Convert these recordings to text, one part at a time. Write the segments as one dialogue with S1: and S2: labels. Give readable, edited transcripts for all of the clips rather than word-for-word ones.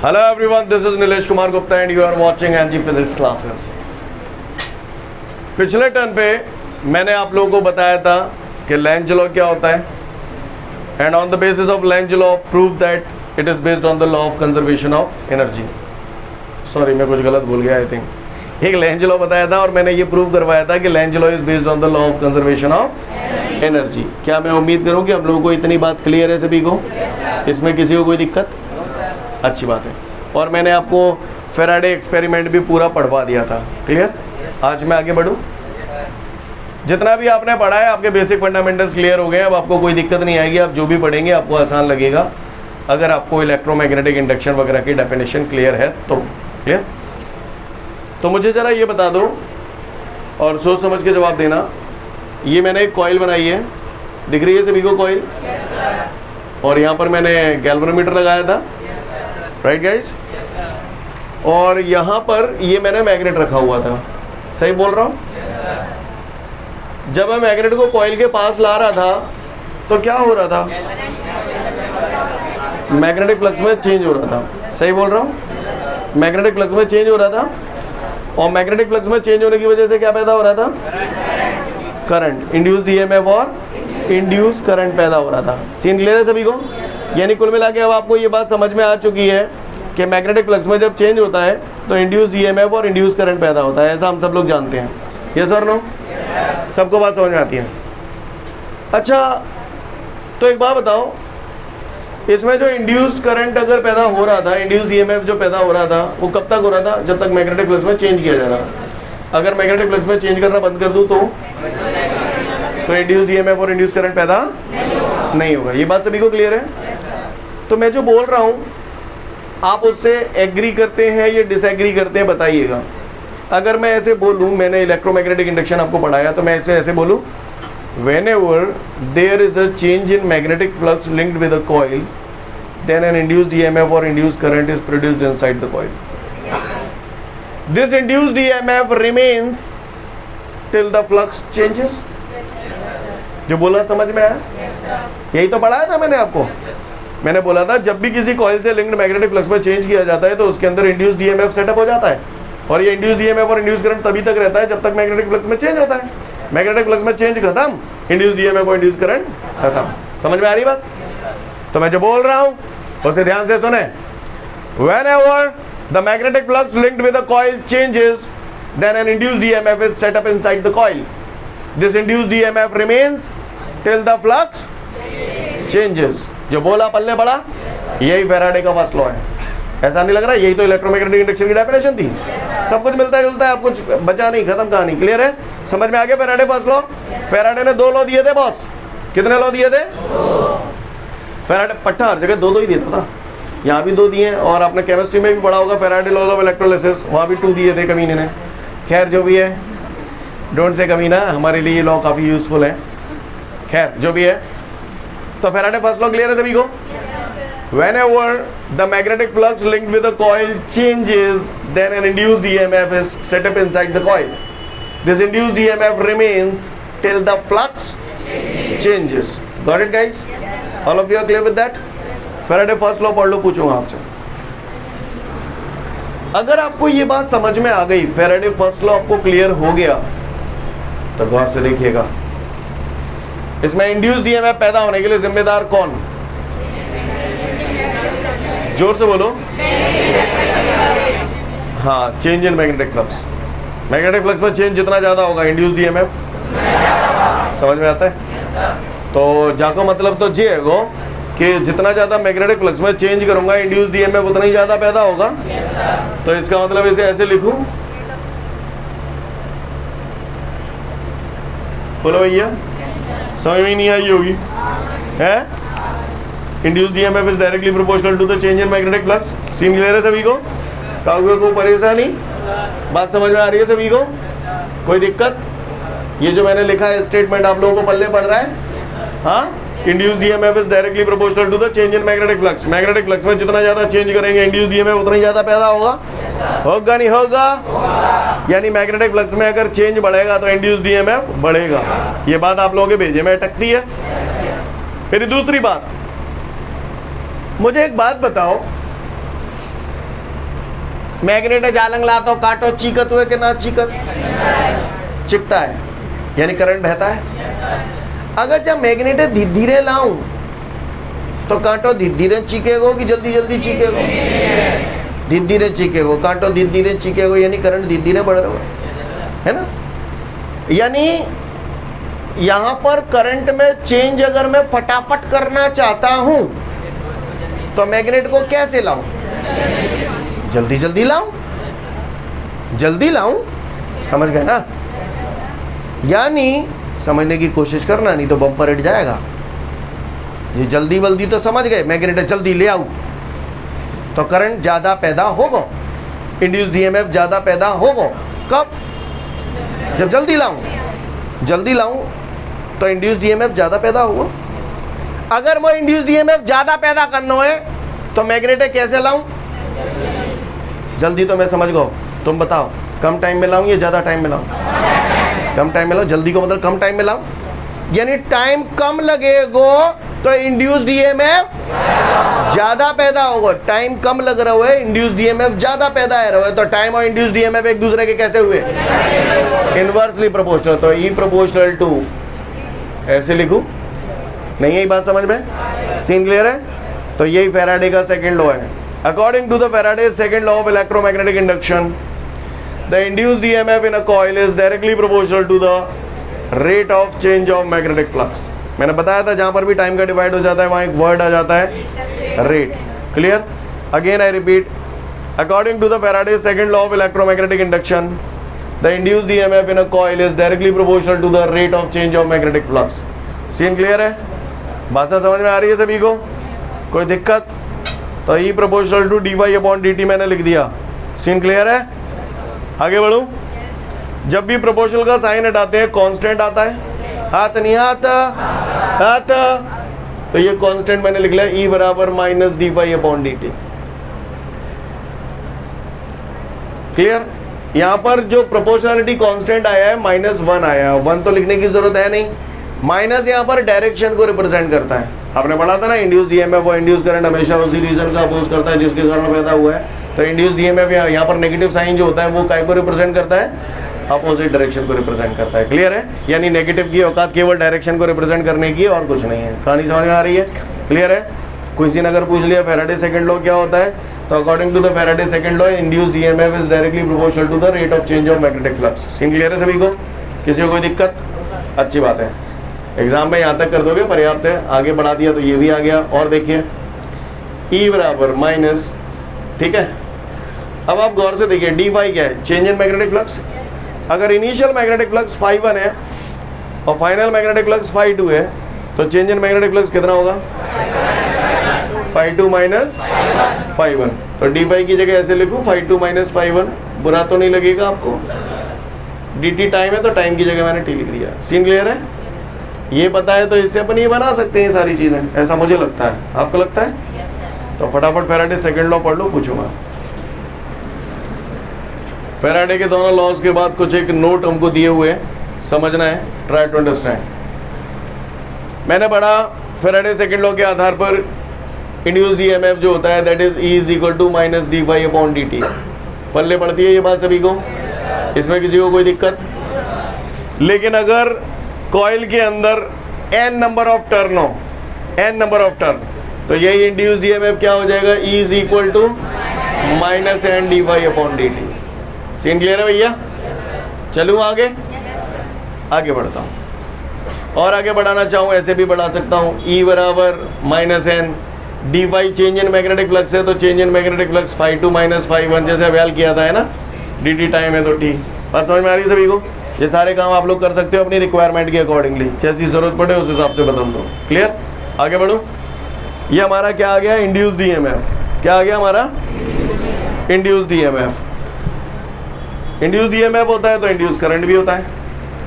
S1: Hello everyone, this is Nilesh Kumar Gupta and you are watching NG Physics classes. पिछले turn पे मैंने आप लोगों को बताया था कि लेंज लॉ क्या होता है and on the basis of Lenz law prove that it is based on the law of conservation of energy. Sorry मैं कुछ गलत भूल गया. आई थिंक एक लेंज लॉ बताया था और मैंने ये प्रूव करवाया था कि Lenz law is based on the law of conservation of energy. क्या मैं उम्मीद करूँ कि आप लोगों को इतनी बात क्लियर है सभी को? इसमें किसी को कोई दिक्कत? अच्छी बात है. और मैंने आपको फेराडे एक्सपेरिमेंट भी पूरा पढ़वा दिया था. क्लियर? आज मैं आगे बढ़ूँ. जितना भी आपने पढ़ा है आपके बेसिक फंडामेंटल्स क्लियर हो गए. अब आपको कोई दिक्कत नहीं आएगी. आप जो भी पढ़ेंगे आपको आसान लगेगा अगर आपको इलेक्ट्रोमैग्नेटिक इंडक्शन वगैरह की डेफिनेशन क्लियर है तो. क्लियर? तो मुझे ज़रा ये बता दो और सोच समझ के जवाब देना. ये मैंने एक कॉइल बनाई है, दिख रही है सभी को कॉइल? और यहाँ पर मैंने गैल्वेनोमीटर लगाया था. Right guys? और यहाँ पर ये मैंने मैग्नेट रखा हुआ था. सही बोल रहा हूँ? जब मैं मैग्नेट को कॉइल के पास ला रहा था तो क्या हो रहा था? मैग्नेटिक फ्लक्स में चेंज हो रहा था. सही बोल रहा हूँ? मैग्नेटिक फ्लक्स में चेंज हो रहा था. और मैग्नेटिक फ्लक्स में चेंज होने की वजह से क्या पैदा हो रहा था? करंट. इंड्यूस्ड ईएमएफ और इंड्यूस करंट पैदा हो रहा था. सीन क्लियर है सभी को? यानी कुल मिला के अब आपको ये बात समझ में आ चुकी है कि मैग्नेटिक फ्लक्स में जब चेंज होता है तो इंड्यूस ईएमएफ और इंड्यूस करंट पैदा होता है. ऐसा हम सब लोग जानते हैं. यस और नो? सबको बात समझ में आती है? अच्छा, तो एक बात बताओ, इसमें जो इंड्यूस्ड करंट अगर पैदा हो रहा था, इंड्यूस ईएमएफ जो पैदा हो रहा था, वो कब तक हो रहा था? जब तक मैग्नेटिक फ्लक्स में चेंज किया जा रहा था. अगर मैग्नेटिक फ्लक्स में चेंज करना बंद कर दूं तो इंड्यूस्ड ईएमएफ और इंड्यूस करंट पैदा नहीं होगा. ये बात सभी को क्लियर है? तो मैं जो बोल रहा हूँ आप उससे एग्री करते हैं या डिसएग्री करते हैं, बताइएगा. अगर मैं ऐसे बोलूँ, मैंने इलेक्ट्रोमैग्नेटिक इंडक्शन आपको पढ़ाया, तो मैं इसे ऐसे बोलूँ, whenever there is a change in magnetic flux linked with a coil, then an induced EMF or induced current is produced inside the coil. This induced EMF remains till the flux changes. जो बोला समझ में आया? यही तो पढ़ाया था मैंने आपको. मैंने बोला था जब भी किसी कॉइल से लिंक्ड मैग्नेटिक फ्लक्स में चेंज किया जाता है तो उसके अंदर इंड्यूस्ड ईएमएफ सेटअप हो जाता है. और ये इंड्यूस्ड ईएमएफ और इंड्यूस्ड करंट तभी तक रहता है जब तक मैग्नेटिक फ्लक्स में चेंज होता है. मैग्नेटिक फ्लक्स में चेंज खत्म, इंड्यूस्ड ईएमएफ और इंड्यूस्ड करंट खत्म. समझ में आ रही बात? तो मैं जो बोल रहा हूँ उसे ध्यान से सुने. Whenever the magnetic flux linked with a coil changes, then an induced EMF is set up inside the coil. This induced EMF remains till the flux changes. जो बोला पल्ले पड़ा, यही फैराडे का फर्स्ट लॉ है. ऐसा नहीं लग रहा? यही तो इलेक्ट्रोमैग्नेटिक इंडक्शन की डेफिनेशन थी. सब कुछ मिलता जुलता है, आप कुछ बचा नहीं, खत्म कहानी. क्लियर है? समझ में आ गया फैराडे फर्स्ट लॉ? फैराडे ने 2 लॉ दिए थे बॉस. कितने लॉ दिए थे? फैराडे पट्टा हर जगह 2 ही देता था. यहाँ भी 2 दिए और आपने केमिस्ट्री में भी पढ़ा होगा फैराडे लॉ ऑफ इलेक्ट्रोलिसिस, वहाँ भी 2 दिए थे कमीने ने. खैर जो भी है, डोंट से कमीना, हमारे लिए ये लॉ काफ़ी यूजफुल है. खैर जो भी है, तो फैराडे फर्स्ट लॉ क्लियर है सभी को? Whenever the magnetic flux linked with a coil changes, then an induced EMF is set up inside the coil. This induced EMF remains till the flux changes. Got it guys? All of you are clear with that? Faraday first law पढ़ लो, पूछूंगा आपसे. अगर आपको ये बात समझ में आ गई, फैराडे फर्स्ट लॉ आपको क्लियर हो गया, तो गौर से देखिएगा. इसमें इंड्यूस्ड ईएमएफ पैदा होने के लिए जिम्मेदार कौन? जोर से बोलो. हाँ, change in magnetic flux. Magnetic flux में चेंज जितना ज़्यादा होगा, इंड्यूस्ड ईएमएफ. समझ में आता है? तो जाको मतलब तो ये है गो कि जितना ज़्यादा मैग्नेटिक फ्लक्स में चेंज करूँगा, इंड्यूस्ड ईएमएफ उतना ही ज़्यादा पैदा होगा. तो इसका मतलब इसे ऐसे लिखूँ, बोलो भैया, समझ में नहीं आई होगी है? Induced EMF is directly proportional to the change in magnetic flux. Scene clear है सभी को? कागज को परेशानी? बात समझ में आ रही है सभी को? कोई दिक्कत? ये जो मैंने लिखा है स्टेटमेंट आप लोगों को पल्ले पड़ रहा है? हाँ, induced EMF is directly proportional to the change in magnetic flux. Magnetic flux में जितना ज़्यादा चेंज करेंगे इंड्यूस्ड ईएमएफ उतना ही ज़्यादा पैदा होगा. होगा नहीं होगा? यानी मैग्नेटिक फ्लक्स में अगर चेंज बढ़ेगा तो इंड्यूस्ड ईएमएफ बढ़ेगा. ये बात आप लोगों के भेजे में अटकती है. फिर दूसरी बात, मुझे एक बात बताओ, मैग्नेट जालंग लातो काटो चीकत हुए कि ना चीकत, चिपता है यानी करंट बहता है। अगर जब मैग्नेट धीरे धीरे लाऊं तो कांटो धीरे धीरे चीकेगो कि जल्दी जल्दी चीकेगो, धीरे धीरे चीकेगो, कांटो धीरे धीरे चीकेगो यानी करंट धीरे धीरे बढ़ रहा है ना। यानी यहाँ पर करंट में चेंज अगर मैं फटाफट करना चाहता हूं तो मैग्नेट को कैसे लाऊं, जल्दी जल्दी लाऊं, जल्दी लाऊं, समझ गए ना। यानी समझने की कोशिश करना, नहीं तो बम्पर हिट जाएगा। ये जल्दी बल्दी तो समझ गए, मैग्नेट जल्दी ले आऊं तो करंट ज़्यादा पैदा होगा, इंड्यूस्ड ईएमएफ ज़्यादा पैदा होगा। कब, जब जल्दी लाऊं तो इंड्यूस्ड ईएमएफ ज़्यादा पैदा होगा। अगर मैं इंड्यूस्ड ईएमएफ ज़्यादा पैदा करना है तो मैग्नेट कैसे लाऊं, जल्दी तो मैं समझ गया, तुम बताओ कम टाइम में लाऊं या ज़्यादा टाइम में लाऊं, कम टाइम में लाऊं। जल्दी को मतलब कम टाइम में लाऊं, यानी टाइम कम लगेगा तो इंड्यूस्ड ईएमएफ ज़्यादा पैदा होगा। टाइम कम लग रहा है, इंड्यूस्ड ईएमएफ ज़्यादा पैदा हो रहा है, तो टाइम और इंड्यूस्ड ईएमएफ एक दूसरे के कैसे हुए, इनवर्सली प्रोपोर्शनल। तो ई प्रोपोर्शनल टू, ऐसे लिखूं, नहीं यही बात समझ में, सीन क्लियर है। तो यही फैराडे का सेकंड लॉ है। According to the Faraday's second law of electromagnetic induction, the induced EMF in a coil is directly proportional to the rate of change of magnetic flux. मैंने बताया था जहां पर भी टाइम का डिवाइड हो जाता है वहां एक वर्ड आ जाता है rate. Clear, again I repeat, according to the Faraday's second law of electromagnetic induction, the induced EMF in a coil is directly proportional to the rate of change of magnetic flux. Scene clear है, भाषा समझ में आ रही है सभी को, कोई दिक्कत? तो E proportional to D Y upon D T मैंने लिख दिया। सीन क्लियर है, आगे बढ़ूं। जब भी प्रोपोर्शनल का साइन हटाते हैं कांस्टेंट आता है, हाथ नहीं आता, हाथ, तो ये कांस्टेंट मैंने लिख लिया ई बराबर minus D Y upon D T. Clear, यहां पर जो प्रोपोर्शनलिटी कांस्टेंट आया है -1 आया है, 1 तो लिखने की जरूरत है नहीं, माइनस यहाँ पर डायरेक्शन को रिप्रेजेंट करता है। आपने पढ़ा था ना, इंड्यूस्ड ईएमएफ और इंड्यूस करंट हमेशा उसी रीजन का अपोज करता है जिसके कारण पैदा हुआ है। तो इंड्यूस्ड ईएमएफ यहाँ पर नेगेटिव साइन जो होता है वो काय को रिप्रेजेंट करता है, अपोजिट डायरेक्शन को रिप्रेजेंट करता है। क्लियर है, यानी नेगेटिव की औकात केवल डायरेक्शन को रिप्रेजेंट करने की और कुछ नहीं है। कहानी समझ में आ रही है, क्लियर है। किसी ने अगर पूछ लिया फैराडे सेकंड लॉ क्या होता है, तो according to the Faraday second law induced EMF is directly proportional to the rate of change of magnetic flux. Scene clear है सभी को, किसी को कोई दिक्कत? अच्छी बात है, एग्जाम में यहाँ तक कर दोगे पर्याप्त है। आगे बढ़ा दिया तो ये भी आ गया। और देखिए ई बराबर माइनस, ठीक है। अब आप गौर से देखिए डी वाई क्या है, चेंज इन मैग्नेटिक फ्लक्स। अगर इनिशियल मैग्नेटिक फ्लक्स φ1 है और फाइनल मैग्नेटिक फ्लक्स φ2 है तो चेंज इन मैग्नेटिक फ्लक्स कितना होगा, φ2 माइनस φ1। तो डी वाई की जगह ऐसे लिखूँ φ2 माइनस φ1, बुरा तो नहीं लगेगा आपको। डी टी टाइम है तो टाइम की जगह मैंने टी लिख दिया। सीन क्लियर है, ये पता है तो इससे अपन ये बना सकते हैं सारी चीज़ें, ऐसा मुझे लगता है। आपको लगता है? तो फटाफट फैराडे सेकंड लॉ पढ़ लो, पूछूंगा। फैराडे के दोनों लॉज के बाद कुछ एक नोट हमको दिए हुए समझना है, ट्राई टू अंडरस्टैंड। मैंने पढ़ा फैराडे सेकंड लॉ के आधार पर इंड्यूस्ड ईएमएफ जो होता है that is E is equal to minus D Y upon D T. पल्ले पड़ती है ये बात सभी को, इसमें किसी को कोई दिक्कत? लेकिन अगर कॉइल के अंदर n नंबर ऑफ टर्न हो, n नंबर ऑफ टर्न, तो यही इंड्यूस्ड ईएमएफ क्या हो जाएगा, E is equal to minus N D Y upon D T. Scene clear है भैया? चलूँ आगे, आगे बढ़ता हूँ और आगे बढ़ाना चाहूँ ऐसे भी बढ़ा सकता हूँ। E बराबर minus N D Y change in magnetic flux है तो चेंज इन मैग्नेटिक फ्लक्स φ2 माइनस φ1 जैसे अभ्याल किया था है ना, डी टी टाइम है तो टी। बात समझ में आ रही है सभी को? ये सारे काम आप लोग कर सकते हो अपनी रिक्वायरमेंट के अकॉर्डिंगली, जैसी जरूरत पड़े उस हिसाब से बदल दो। क्लियर, आगे बढ़ूँ। ये हमारा क्या आ गया, इंड्यूस्ड ईएमएफ। क्या आ गया हमारा, इंड्यूस्ड ईएमएफ। इंड्यूस्ड ईएमएफ होता है तो इंड्यूस करंट भी होता है।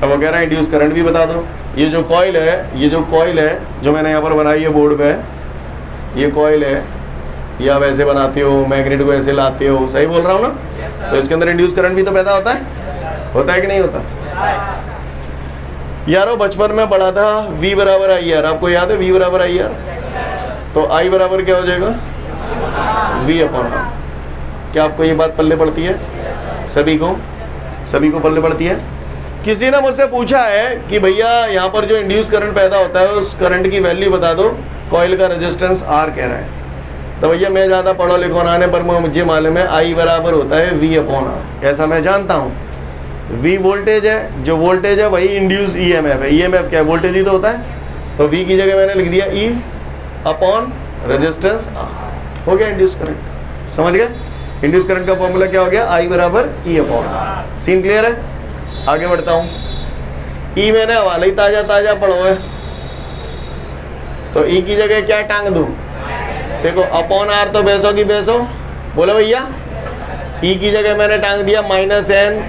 S1: अब वो कह रहा है इंड्यूस करंट भी बता दो। ये जो कॉइल है, जो मैंने यहाँ पर बनाई है बोर्ड पे, ये कॉइल है, ये आप ऐसे बनाते हो, मैग्नेट को ऐसे लाते हो, सही बोल रहा हूँ ना? तो इसके अंदर इंड्यूस करंट भी तो पैदा होता है कि नहीं होता? यारो बचपन में पढ़ा था V बराबर आई आर, आपको याद है V बराबर आई आर? तो I बराबर क्या हो जाएगा, V अपॉन R। क्या आपको ये बात पल्ले पड़ती है? सभी को पल्ले पड़ती है? किसी ने मुझसे पूछा है कि भैया यहाँ पर जो इंड्यूस करंट पैदा होता है उस करंट की वैल्यू बता दो, कॉइल का रेजिस्टेंस R कह रहा है। तो भैया मैं ज़्यादा पढ़ो लिखो ना पर मुझे मालूम है I बराबर होता है V/R। ऐसा मैं जानता हूँ। V वोल्टेज है, जो वोल्टेज है वही इंड्यूस EMF है। EMF क्या है? वोल्टेज ही तो होता है। तो V की जगह मैंने लिख दिया E/रेजिस्टेंस R। हो गया इंड्यूस करंट। समझ गए? इंड्यूस करंट का फॉर्मूला क्या हो गया? I बराबर E/R। सीन क्लियर है? आगे बढ़ता हूँ। E मैंने हवाला ही ताज़ा पढ़ो है, तो E की जगह क्या टांग दूँ? देखो अपॉन R तो बेसो की बेसो, बोलो भैया। E की जगह मैंने टांग दिया -N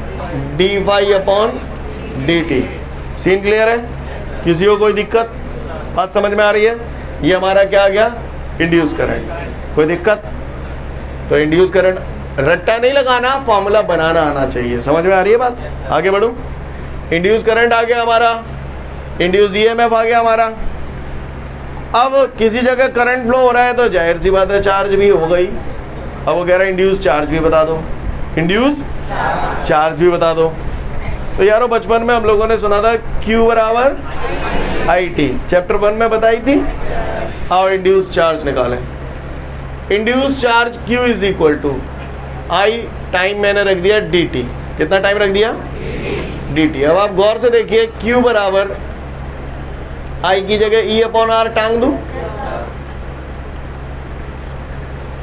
S1: d∅/dt। सीन क्लियर है? किसी को कोई दिक्कत? बात समझ में आ रही है? ये हमारा क्या आ गया? Induce current. कोई दिक्कत? तो इंड्यूस करंट रट्टा नहीं लगाना, फॉर्मूला बनाना आना चाहिए। समझ में आ रही है बात? आगे बढ़ूं। इंड्यूस करंट आ गया हमारा, इंड्यूस EMF आ गया हमारा। अब किसी जगह करंट फ्लो हो रहा है तो जाहिर सी बात है चार्ज भी हो गई। अब वो कह रहा है इंड्यूस चार्ज भी बता दो, इंड्यूस चार्ज भी बता दो। तो यारो बचपन में हम लोगों ने सुना था Q बराबर IT, चैप्टर 1 में बताई थी। आओ इंड्यूस चार्ज निकालें। Induce charge Q is equal to I, time मैंने रख दिया dt। कितना टाइम रख दिया? dt। अब आप गौर से देखिए Q बराबर I की जगह E/R टांग दूं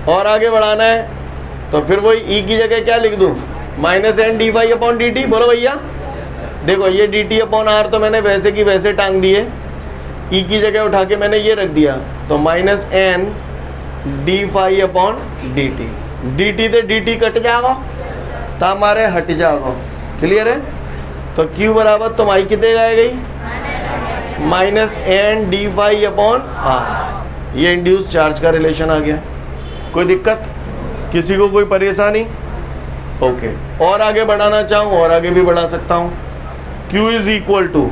S1: और आगे बढ़ाना है तो फिर वही E की जगह क्या लिख दूं? -N d∅/dt। बोलो भैया। देखो ये dt/R तो मैंने वैसे की वैसे टांग दिए, E की जगह उठा के मैंने ये रख दिया, तो -N d∅/dt। dt से dt कट जाएगा तो हमारे हट जाएगा। क्लियर है? तो Q बराबर तुम I कितने गए गई? -N d∅/R। ये इंड्यूस चार्ज का रिलेशन आ गया। कोई दिक्कत? किसी को कोई परेशानी? ओके। और आगे बढ़ाना चाहूँ और आगे भी बढ़ा सकता हूँ। Q इज इक्वल टू,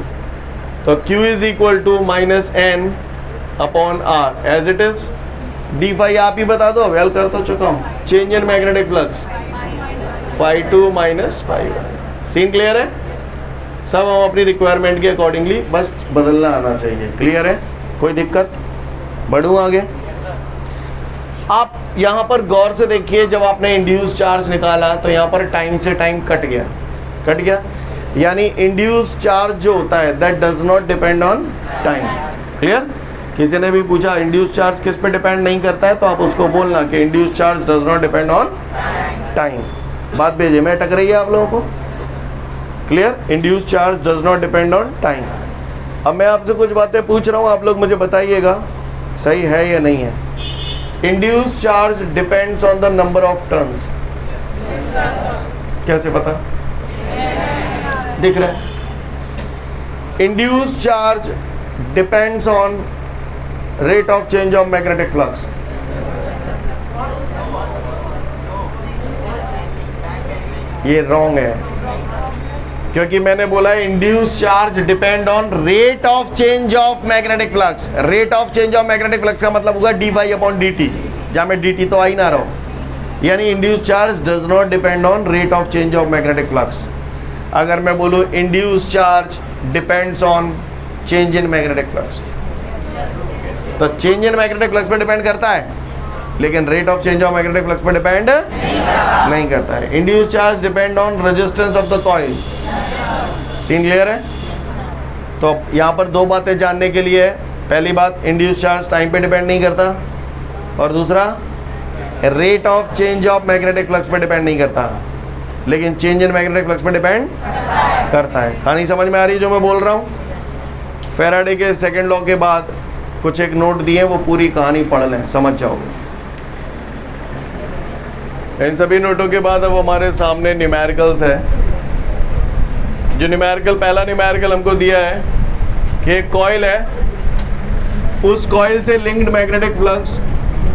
S1: तो Q is equal to -N/R as it is. d∅ आप ही बता दो, वेल कर तो चुका हूँ। Change in magnetic flux ∅2 - ∅1। Scene clear है? सब हम अपनी रिक्वायरमेंट के अकॉर्डिंगली बस बदलना आना चाहिए। क्लियर है? कोई दिक्कत? बढ़ूँ आगे। आप यहाँ पर गौर से देखिए, जब आपने इंड्यूस चार्ज निकाला तो यहाँ पर टाइम से टाइम कट गया। यानी इंड्यूस चार्ज जो होता है that does not depend on time. Clear? किसी ने भी पूछा इंड्यूस चार्ज किस पे डिपेंड नहीं करता है, तो आप उसको बोलना कि induce charge does not depend on time. बात भेजे में अटक रही है आप लोगों को? Clear? Induce charge does not depend on time. अब मैं आपसे कुछ बातें पूछ रहा हूँ, आप लोग मुझे बताइएगा सही है या नहीं है। Induce charge depends on the number of turns. कैसे पता? दिख रहा है? Induce charge depends on rate of change of magnetic flux. ये रॉन्ग है, क्योंकि मैंने बोला है induce charge depend on rate of change of magnetic flux. Rate of change of magnetic flux का मतलब होगा d∅/dt, जहाँ में dt तो आ ही ना रहो। यानी induce charge does not depend on rate of change of magnetic flux. अगर मैं बोलूँ induce charge depends on change in magnetic flux, तो चेंज इन मैग्नेटिक फ्लक्स पर डिपेंड करता है, लेकिन rate of change of magnetic flux पर depend नहीं करता है। Induce charge depend on resistance of the coil. Scene clear है? तो यहाँ पर दो बातें जानने के लिए है। पहली बात, इंड्यूस चार्ज टाइम पे डिपेंड नहीं करता, और दूसरा rate of change of magnetic flux पर डिपेंड नहीं करता, लेकिन चेंज इन मैग्नेटिक फ्लक्स पर डिपेंड करता है। कहानी समझ में आ रही है जो मैं बोल रहा हूँ? फैराडे के सेकेंड लॉ के बाद कुछ एक नोट दिए, वो पूरी कहानी पढ़ लें, समझ जाओगे। इन सभी नोटों के बाद अब हमारे सामने न्यूमेरिकल्स है। जो न्यूमेरिकल, पहला न्यूमेरिकल हमको दिया है कि एक कॉइल है, उस कॉइल से लिंक्ड मैग्नेटिक फ्लक्स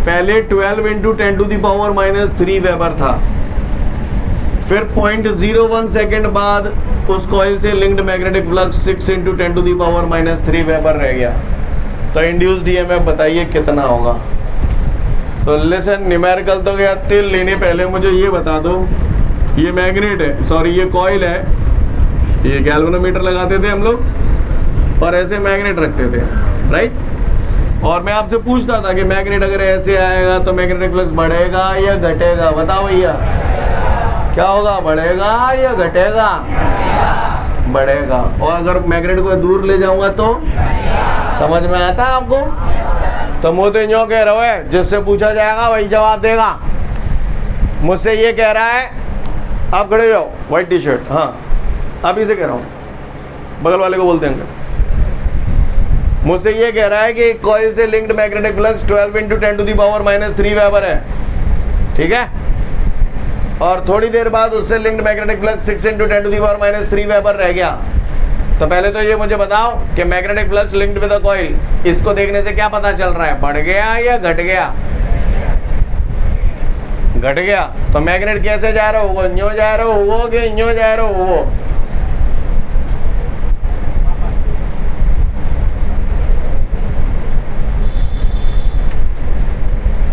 S1: पहले 12 × 10⁻³ वेबर था, फिर 0.01 सेकेंड बाद उस कॉइल से लिंक्ड मैग्नेटिक फ्लक्स 6 × 10⁻³ वेबर रह गया। तो इंड्यूस्ड ईएमएफ बताइए कितना होगा? तो लिसन, न्यूमेरिकल तो गया तिल लेने, पहले मुझे ये बता दो, ये मैग्नेट है, सॉरी ये कॉइल है, ये गैल्वेनोमीटर लगाते थे हम लोग और ऐसे मैग्नेट रखते थे, राइट। और मैं आपसे पूछता था कि मैग्नेट अगर ऐसे आएगा तो मैग्नेटिक फ्लक्स बढ़ेगा या घटेगा, बताओ भैया क्या होगा, बढ़ेगा या घटेगा? बढ़ेगा। और अगर मैग्नेट को दूर ले जाऊंगा तो समझ में आता है आपको? तो मुँह तो यूँ कह रहे हो, जिससे पूछा जाएगा वही जवाब देगा। मुझसे ये कह रहा है, आप खड़े जाओ, व्हाइट टी शर्ट, हाँ आप ही से कह रहा हूँ, बगल वाले को बोलते हैं। मुझसे ये कह रहा है कि कॉइल से लिंक्ड मैग्नेटिक फ्लक्स 12 × 10⁻³ वेबर है, ठीक है। और थोड़ी देर बाद उससे लिंक्ड मैग्नेटिक फ्लक्स 6 × 10⁻³ वेबर रह गया। तो पहले तो ये मुझे बताओ कि magnetic flux linked with a coil, इसको देखने से क्या पता चल रहा है, बढ़ गया या घट गया? घट गया। तो मैग्नेट कैसे जा रहा होगा, न्यो जा रहा होगा कि न्यो जा रहा होगा?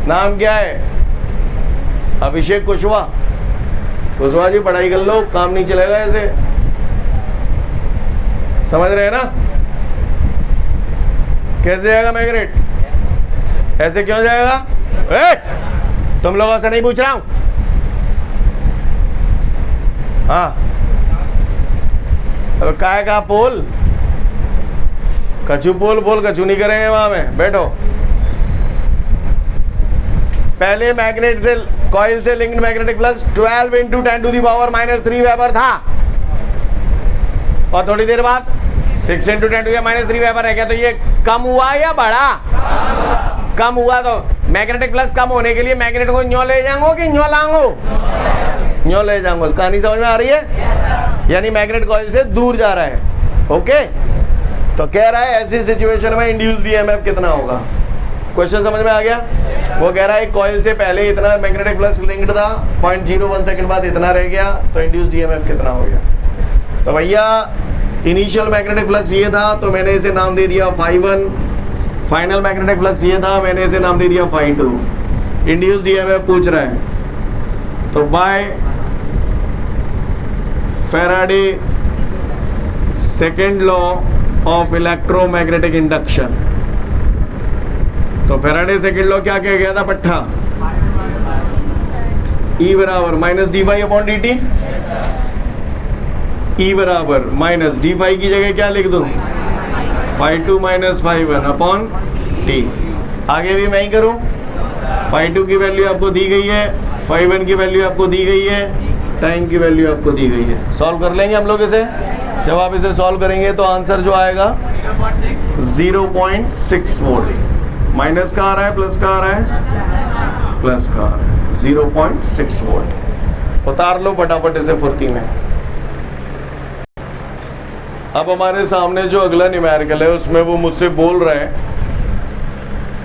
S1: नाम क्या है? अभिषेक कुशवाहा। कुशवाहा जी पढ़ाई कर लो, काम नहीं चलेगा ऐसे, समझ रहे हैं ना? कैसे जाएगा मैग्नेट? ऐसे क्यों जाएगा? तुम लोगों से नहीं पूछ रहा हूं। हाँ, अब काय का पोल, कछू पोल, पोल कछू नहीं करेंगे वहां में, बैठो। पहले मैग्नेट से, कॉइल से लिंक्ड मैग्नेटिक फ्लक्स 12 × 10⁻³ वेबर था, और थोड़ी देर बाद 6 × 10⁻³ वेबर है। क्या तो ये कम हुआ या बढ़ा? कम हुआ। तो मैग्नेटिक फ्लक्स कम होने के लिए मैग्नेट को न्यों ले जाऊंगो कि न्यों लाऊंगो? न्यों ले जाऊंगो। कहानी समझ में आ रही है? यानी मैग्नेट कॉइल से दूर जा रहा है, ओके। तो कह रहा है ऐसी सिचुएशन में इंड्यूस्ड ईएमएफ कितना होगा। क्वेश्चन समझ में आ गया? वो कह रहा है कॉइल से पहले इतना मैग्नेटिक फ्लक्स लिंक्ड था, 0.01 सेकंड बाद इतना रह गया, तो इंड्यूस्ड ईएमएफ कितना हो गया। तो भैया इनिशियल मैग्नेटिक फ्लक्स ये था, तो मैंने इसे नाम दे दिया φ1। फाइनल मैग्नेटिक फ्लक्स ये था, मैंने इसे नाम दे दिया φ2। इंड्यूस्ड ईएमएफ पूछ रहा है, तो by Faraday second law of electromagnetic induction. तो फैराडे सेकेंड लॉ क्या कह गया था पट्टा? E बराबर -dφ/dt, E बराबर -dφ की जगह क्या लिख दूं? φ2 - φ1/t। आगे भी मैं ही करूं। φ2 की वैल्यू आपको दी गई है, φ1 की वैल्यू आपको दी गई है, टाइम की वैल्यू आपको दी गई है। सॉल्व कर लेंगे हम लोग इसे। जब आप इसे सॉल्व करेंगे तो आंसर जो आएगा 0.6 वोल्ट। माइनस का आ रहा है, प्लस का आ रहा है, प्लस का आ रहा है, 0.6 वोल्ट। उतार लो फटाफट इसे फुर्ती में। अब हमारे सामने जो अगला न्यूमेरिकल है उसमें वो मुझसे बोल रहा है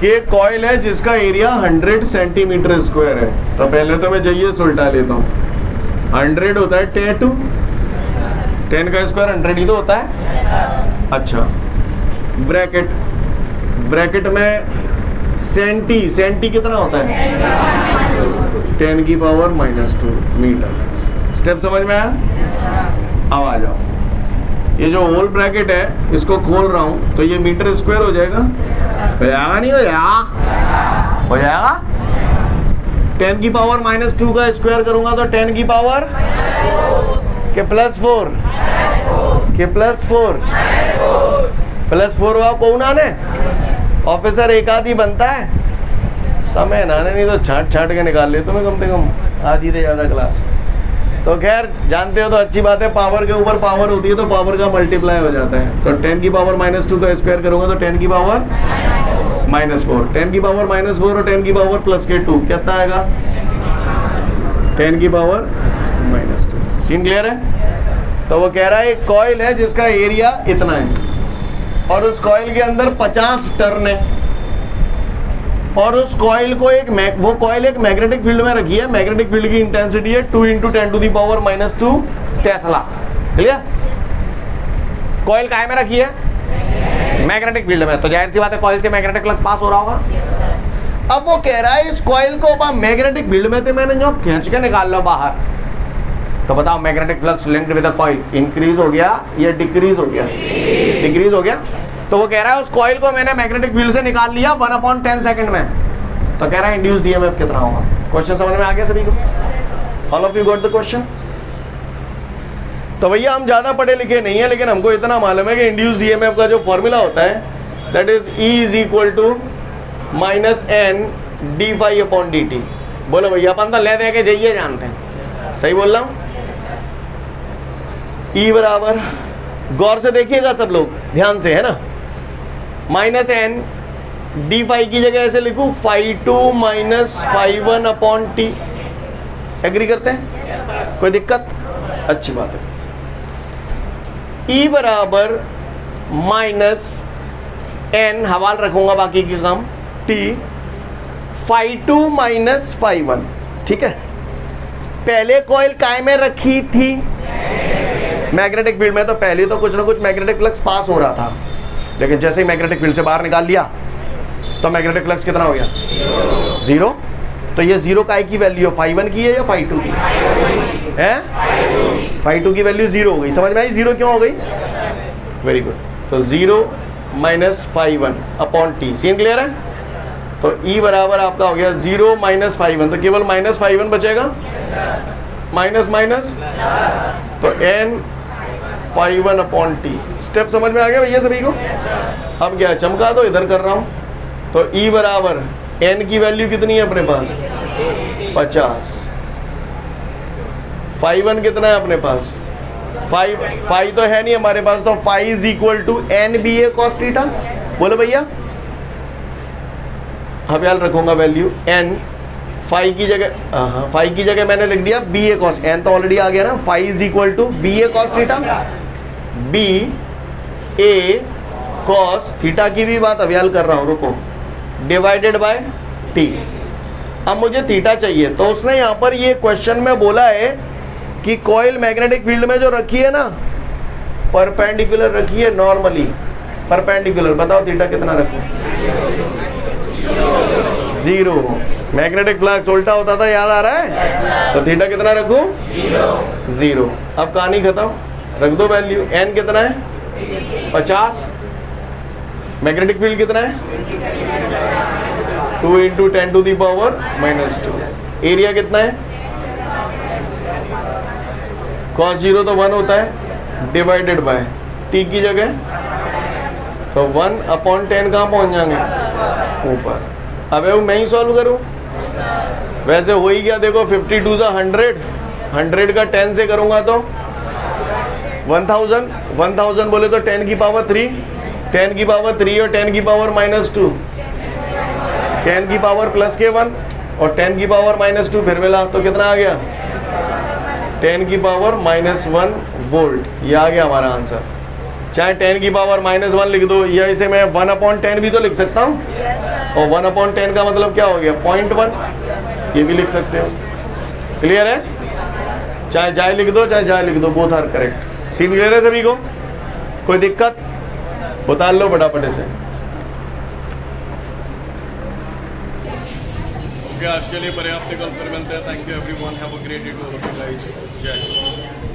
S1: कि एक कॉइल है जिसका एरिया 100 सेंटीमीटर स्क्वायर है। तो पहले तो मैं जाइए सुलटा लेता हूँ। 100 होता है 10 10 का स्क्वायर 100 ही तो होता है। अच्छा, ब्रैकेट, ब्रैकेट में सेंटी कितना होता है? 10⁻² मीटर। स्टेप समझ में आया? अब आ जाओ, ये जो होल ब्रैकेट है इसको खोल रहा हूं, तो ये मीटर स्क्वायर हो जाएगा? हो जाएगा नहीं हो जाएगा? हो जाएगा। 10⁻² का स्क्वायर करूंगा तो 10 की पावर के +4 के +4 +4 हुआ। कौन आने ऑफिसर एक आदि बनता है, समय नाने नहीं तो छाट के निकाल ले तुम्हें कम से कम आधी से ज़्यादा क्लास। तो खैर जानते हो तो अच्छी बात है, पावर के ऊपर पावर होती है तो पावर का मल्टीप्लाई हो जाता है। तो 10⁻² का स्क्वायर करूंगा तो 10 की पावर -4, 10 की पावर -4 और 10 की पावर +2 कितना आएगा? 10 की पावर -2। सीन क्लियर है? तो वो कह रहा है एक कॉइल है जिसका एरिया इतना है और उस कॉइल के अंदर 50 टर्न है, और उस कॉइल को वो कॉइल एक मैग्नेटिक फील्ड में रखी है। मैग्नेटिक फील्ड की इंटेंसिटी है 2 × 10⁻² टेस्ला। क्लियर? कॉइल काहे में रखी है? मैग्नेटिक फील्ड में। तो जाहिर सी बात है कॉइल से मैग्नेटिक फ्लक्स पास हो रहा होगा। अब वो कह रहा है इस कॉइल को मैग्नेटिक फील्ड में थे, मैंने जो खींच के निकाल लो बाहर, तो बताओ magnetic flux linked with the coil increase हो गया या डिक्रीज हो गया? डिक्रीज हो गया। तो वो कह रहा है उस कॉइल को मैंने मैग्नेटिक फील्ड से निकाल लिया 1/10 सेकंड में, तो कह रहा है इंड्यूस्ड ईएमएफ कितना होगा? क्वेश्चन समझ में आ गया सभी को? All of you got the question? तो भैया हम ज़्यादा पढ़े लिखे नहीं है, लेकिन हमको इतना मालूम है कि इंड्यूस्ड ईएमएफ का जो फॉर्मूला होता है that is E is equal to -n d∅/dt। बोलो भैया, अपन तो ले दे के जाइए जानते हैं, सही बोल रहा हूँ? E बराबर, गौर से देखिएगा सब लोग ध्यान से, है ना, -n d∅ की जगह ऐसे लिखूँ ∅2 - ∅1/t। एग्री करते हैं? कोई दिक्कत? अच्छी बात है। E बराबर -n, हवाल रखूंगा बाकी के काम, t ∅2 - ∅1, ठीक है। पहले कॉइल काय में रखी थी? मैग्नेटिक फील्ड में। तो पहले तो कुछ ना कुछ मैग्नेटिक फ्लक्स पास हो रहा था, लेकिन जैसे ही मैग्नेटिक फील्ड से बाहर निकाल लिया तो मैग्नेटिक फ्लक्स कितना हो गया? 0। तो ये 0 काय की वैल्यू है? ∅1 की है या ∅2 की है? ∅2 की वैल्यू 0 हो गई। समझ में आई 0 क्यों हो गई? Very good. तो 0 - ∅1/t, सीन क्लियर है? तो E बराबर आपका हो गया 0 - ∅1, तो केवल -∅1 बचेगा, माइनस माइनस, तो n ∅1/t। स्टेप समझ में आ गया भैया सभी को? अब क्या चमका दो, इधर कर रहा हूँ। तो E बराबर n की वैल्यू कितनी है अपने पास? 50। ∅1 कितना है अपने पास? 5 तो है नहीं हमारे पास, तो ∅ is equal to NBA cos theta. बोलो भैया, अब याद रखूंगा वैल्यू n, ∅ की जगह, हाँ ∅ की जगह मैंने लिख दिया BA cos, n तो ऑलरेडी आ गया ना, ∅ is equal to BA cos theta, BA cos theta की भी बात अव्याल कर रहा हूँ, रुको, डिवाइडेड बाय t। अब मुझे थीटा चाहिए, तो उसने यहाँ पर ये क्वेश्चन में बोला है कि कॉइल मैग्नेटिक फील्ड में जो रखी है ना, परपेंडिकुलर रखी है, नॉर्मली परपेंडिकुलर। बताओ थीटा कितना रखूं? 0। मैग्नेटिक फ्लक्स उल्टा होता था, याद आ रहा है? तो थीटा कितना रखूं? 0। अब कहानी खत्म, रख दो वैल्यू। n कितना है? 50। मैग्नेटिक फील्ड कितना है? 2 × 10⁻⁻²। एरिया कितना है? cos 0 तो 1 होता है, डिवाइडेड बाय t की जगह, तो 1/10 कहाँ पहुँच जाएंगे? ऊपर। अब वो मैं ही सॉल्व करूँ? वैसे हो ही गया, देखो 52 × 100, 100 का 10 से करूँगा तो 1000, 1000 बोले तो 10 की पावर 3, 10 की पावर 3 और 10 की पावर -2, 10 की पावर +1 और 10 की पावर -2 फिर मिला, तो कितना आ गया? 10 की पावर -1 वोल्ट। ये आ गया हमारा आंसर। चाहे 10 की पावर -1 लिख दो, या इसे मैं 1/10 भी तो लिख सकता हूँ, और 1/10 का मतलब क्या हो गया? 0.1, ये भी लिख सकते हो। क्लियर है? चाहे जाए लिख दो, चाहे जाए लिख दो, both are correct. Scene clear है सभी को? कोई दिक्कत? बता लो फटाफट से। आज के लिए पर्याप्त, कल फिर मिलते हैं। Thank you everyone, have a great day to all of you guys. जय हिंद।